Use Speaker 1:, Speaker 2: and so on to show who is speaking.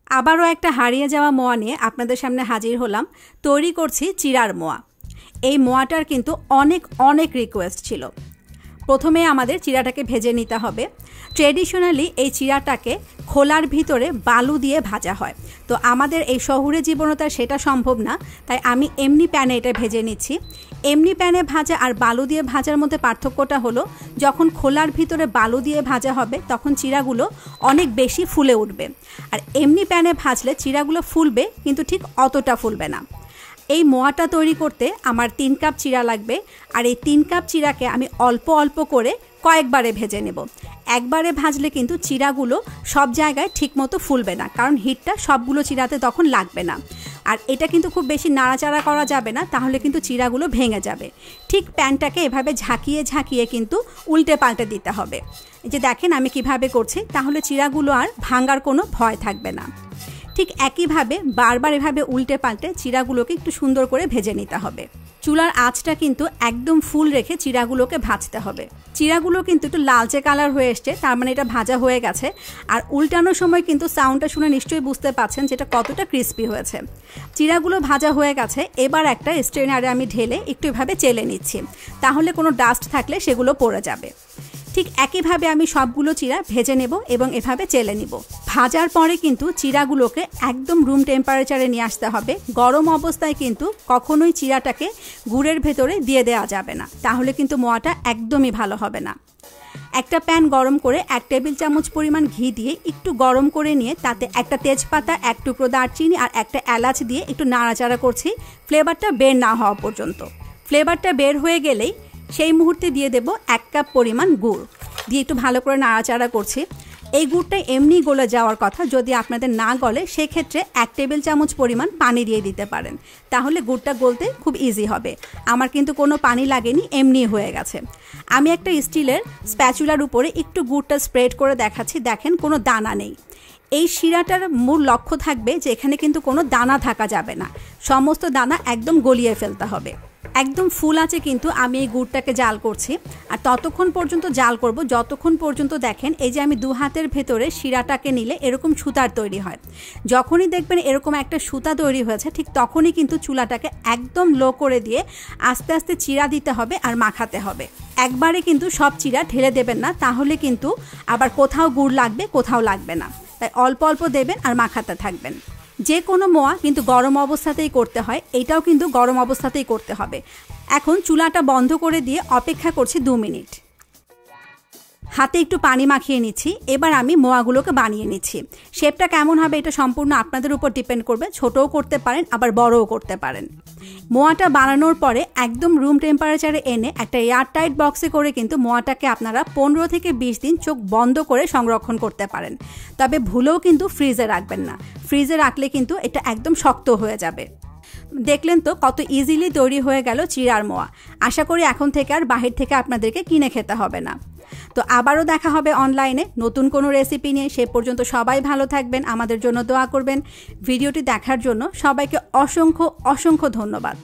Speaker 1: আবারও একটা হারিয়ে যাওয়া মোয়া নিয়ে আপনাদের সামনে হাজির হলাম। তৈরি করছি চিড়ার মোয়া। এই মোয়াটার কিন্তু অনেক অনেক রিকোয়েস্ট ছিল। প্রথমে আমাদের চিড়াটাকে ভেজে নিতে হবে। ট্রেডিশনালি এই চিড়াটাকে খোলার ভিতরে বালু দিয়ে ভাজা হয়, তো আমাদের এই শহুরে জীবনতা সেটা সম্ভব না, তাই আমি এমনি প্যানে এটা ভেজে নিচ্ছি। এমনি প্যানে ভাজা আর বালু দিয়ে ভাজার মধ্যে পার্থক্যটা হলো, যখন খোলার ভিতরে বালু দিয়ে ভাজা হবে তখন চিড়াগুলো অনেক বেশি ফুলে উঠবে, আর এমনি প্যানে ভাজলে চিড়াগুলো ফুলবে কিন্তু ঠিক অতটা ফুলবে না। এই মোয়াটা তৈরি করতে আমার 3 কাপ চিড়া লাগবে, আর এই 3 কাপ চিড়াকে আমি অল্প অল্প করে কয়েকবারে ভেজে নেব। একবারে ভাজলে কিন্তু চিড়াগুলো সব জায়গায় ঠিকমতো ফুলবে না, কারণ হিটটা সবগুলো চিড়াতে তখন লাগবে না। আর এটা কিন্তু খুব বেশি নাড়াচাড়া করা যাবে না, তাহলে কিন্তু চিড়াগুলো ভেঙে যাবে। ঠিক প্যানটাকে এভাবে ঝাঁকিয়ে ঝাঁকিয়ে কিন্তু উল্টে পাল্টে দিতে হবে। এই যে দেখেন আমি কিভাবে করছি, তাহলে চিড়াগুলো আর ভাঙার কোনো ভয় থাকবে না। ঠিক একইভাবে বারবার এভাবে উল্টে পাল্টে চিড়াগুলোকে একটু সুন্দর করে ভেজে নিতে হবে। চুলার আঁচটা কিন্তু একদম ফুল রেখে চিড়াগুলোকে ভাজতে হবে। চিড়াগুলো কিন্তু একটু লালচে কালার হয়ে এসছে, তার মানে এটা ভাজা হয়ে গেছে। আর উল্টানোর সময় কিন্তু সাউন্ডটা শুনে নিশ্চয়ই বুঝতে পারছেন যেটা কতটা ক্রিস্পি হয়েছে। চিড়াগুলো ভাজা হয়ে গেছে, এবার একটা স্ট্রেনারে আমি ঢেলে একটু এভাবে চেলে নিচ্ছি, তাহলে কোনো ডাস্ট থাকলে সেগুলো পড়ে যাবে। ঠিক একইভাবে আমি সবগুলো চিড়া ভেজে নেব এবং এভাবে চেলে নিব। ভাজার পরে কিন্তু চিড়াগুলোকে একদম রুম টেম্পারেচারে নিয়ে আসতে হবে। গরম অবস্থায় কিন্তু কখনোই চিড়াটাকে গুড়ের ভেতরে দিয়ে দেওয়া যাবে না, তাহলে কিন্তু মোয়াটা একদমই ভালো হবে না। একটা প্যান গরম করে 1 টেবিল চামচ পরিমাণ ঘি দিয়ে একটু গরম করে নিয়ে তাতে একটা তেজপাতা, 1 টুকরো দারচিনি আর একটা এলাচ দিয়ে একটু নাড়াচাড়া করছি ফ্লেভারটা বের না হওয়া পর্যন্ত। ফ্লেভারটা বের হয়ে গেলেই সেই মুহূর্তে দিয়ে দেব 1 কাপ পরিমাণ গুড় দিয়ে একটু ভালো করে নাড়াচাড়া করছি। এই গুড়টা এমনি গলে যাওয়ার কথা, যদি আপনাদের না গলে সেক্ষেত্রে 1 টেবিল চামচ পরিমাণ পানি দিয়ে দিতে পারেন, তাহলে গুড়টা গলতে খুব ইজি হবে। আমার কিন্তু কোনো পানি লাগেনি, এমনি হয়ে গেছে। আমি একটা স্টিলের স্প্যাচুলার উপরে একটু গুড়টা স্প্রেড করে দেখাচ্ছি, দেখেন কোনো দানা নেই। এই শিরাটার মূল লক্ষ্য থাকবে যে এখানে কিন্তু কোনো দানা থাকা যাবে না, সমস্ত দানা একদম গলিয়ে ফেলতে হবে। একদম ফুল আছে কিন্তু আমি এই গুড়টাকে জাল করছি, আর ততক্ষণ পর্যন্ত জাল করব যতক্ষণ পর্যন্ত দেখেন এই যে আমি 2 হাতের ভেতরে শিরাটাকে নিলে এরকম সুতার তৈরি হয়। যখনই দেখবেন এরকম একটা সুতা তৈরি হয়েছে, ঠিক তখনই কিন্তু চুলাটাকে একদম লো করে দিয়ে আস্তে আস্তে চিড়া দিতে হবে আর মাখাতে হবে। একবারে কিন্তু সব চিড়া ঢেলে দেবেন না, তাহলে কিন্তু আবার কোথাও গুড় লাগবে কোথাও লাগবে না, তাই অল্প অল্প দেবেন আর মাখাতে থাকবেন। যে কোনো মোয়া কিন্তু গরম অবস্থাতেই করতে হয়, এইটাও কিন্তু গরম অবস্থাতেই করতে হবে। এখন চুলাটা বন্ধ করে দিয়ে অপেক্ষা করছি 2 মিনিট। হাতে একটু পানি মাখিয়ে নিচ্ছি, এবার আমি মোয়াগুলোকে বানিয়ে নিচ্ছি। শেপটা কেমন হবে এটা সম্পূর্ণ আপনাদের উপর ডিপেন্ড করবে, ছোটও করতে পারেন আবার বড়ও করতে পারেন। মোয়াটা বানানোর পরে একদম রুম টেম্পারেচারে এনে একটা এয়ারটাইট বক্সে করে কিন্তু মোয়াটাকে আপনারা 15 থেকে 20 দিন চোখ বন্ধ করে সংরক্ষণ করতে পারেন। তবে ভুলেও কিন্তু ফ্রিজে রাখবেন না, ফ্রিজে রাখলে কিন্তু এটা একদম শক্ত হয়ে যাবে। দেখলেন তো কত ইজিলি তৈরি হয়ে গেল চিড়ার মোয়া। আশা করি এখন থেকে আর বাহির থেকে আপনাদেরকে কিনে খেতে হবে না। তো আবারও দেখা হবে অনলাইনে নতুন কোনো রেসিপি নিয়ে। সে পর্যন্ত সবাই ভালো থাকবেন, আমাদের জন্য দোয়া করবেন। ভিডিওটি দেখার জন্য সবাইকে অসংখ্য অসংখ্য ধন্যবাদ।